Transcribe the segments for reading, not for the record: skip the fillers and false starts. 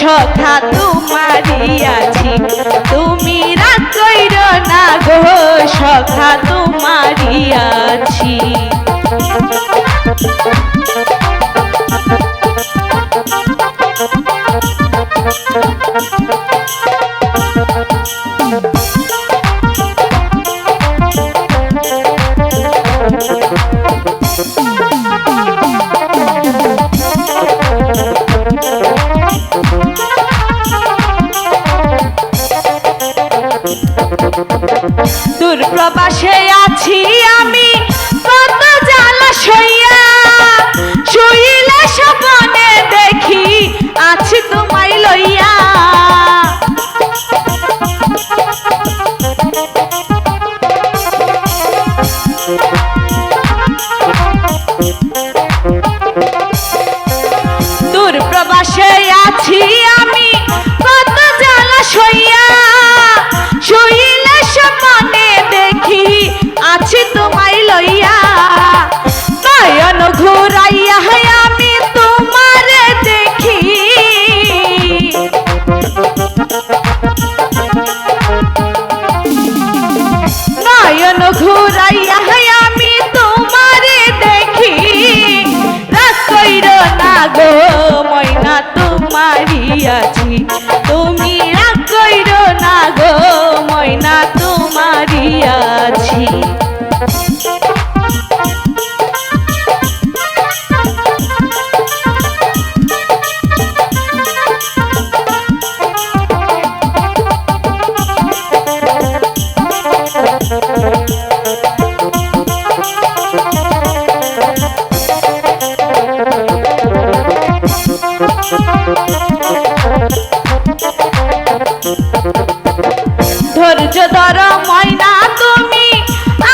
সখা তোমারি আছি, তুমি রাগ কইরো না গো সখা তোমারি আছি। দূর প্রবাসে আছি আমি কত জ্বালা সইয়া, শুইলে স্বপ্নে দেখি আছি তোমায় লইয়া। দূর প্রবাসে আছি আমি কত জ্বালা সইয়া, শুইলে স্বপ্নে দেখি আছি তোমায় লইয়া। নয়ন ঘুরাইয়া আমি তোমারে দেখি, নয়ন ঘুরাইয়া আমি তোমারে দেখি। রাগ কইরো না গো ময়না তোমারি আছি, তুমি রাগ কইরো না গো ময়না তোমারি আছি। ধৈর্য ধর ময়না তুমি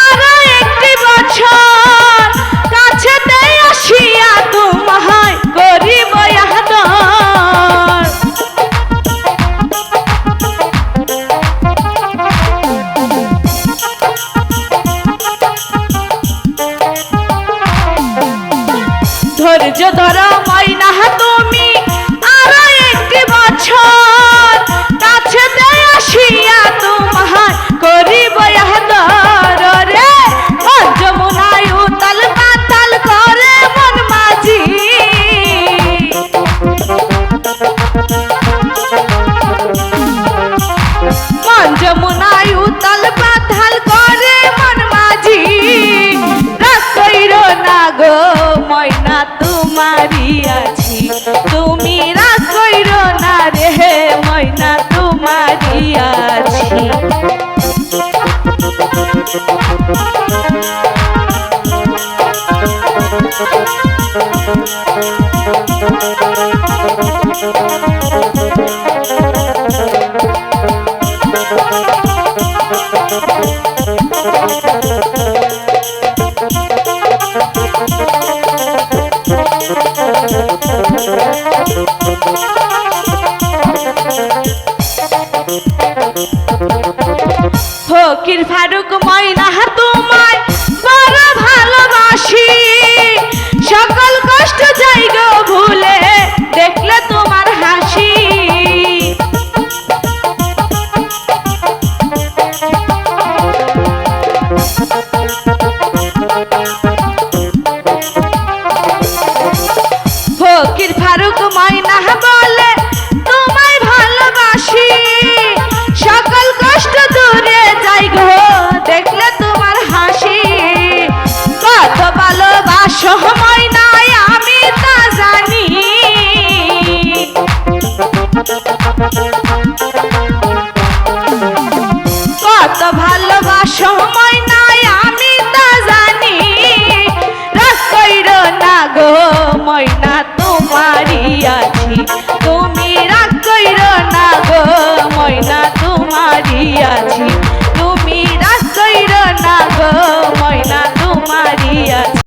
আরো একটি বছর, কাছেতে আসিয়া তোমায় করিব আদর। ধৈর্য ধর ময়না তুমি আরো একটি বছর, কাছেতে আসিয়া তোমায় করিব আদর। রে মন যমুনায় উতাল পাতাল করে মন মাঝি, মন যমুনায় উতাল পাতাল করে মন মাঝি। রাগ কইরো না গো ময়না তোমারি আছি, তুমি রাগ কইরো না রে ময়না তোমারি আছি। ফকির ফারুক ময়না তোমায় বড় ভালোবাসি, সকল কষ্ট যাইগো ভুলে দেখলে তোমার হাসি। ফকির ফারুক ময়না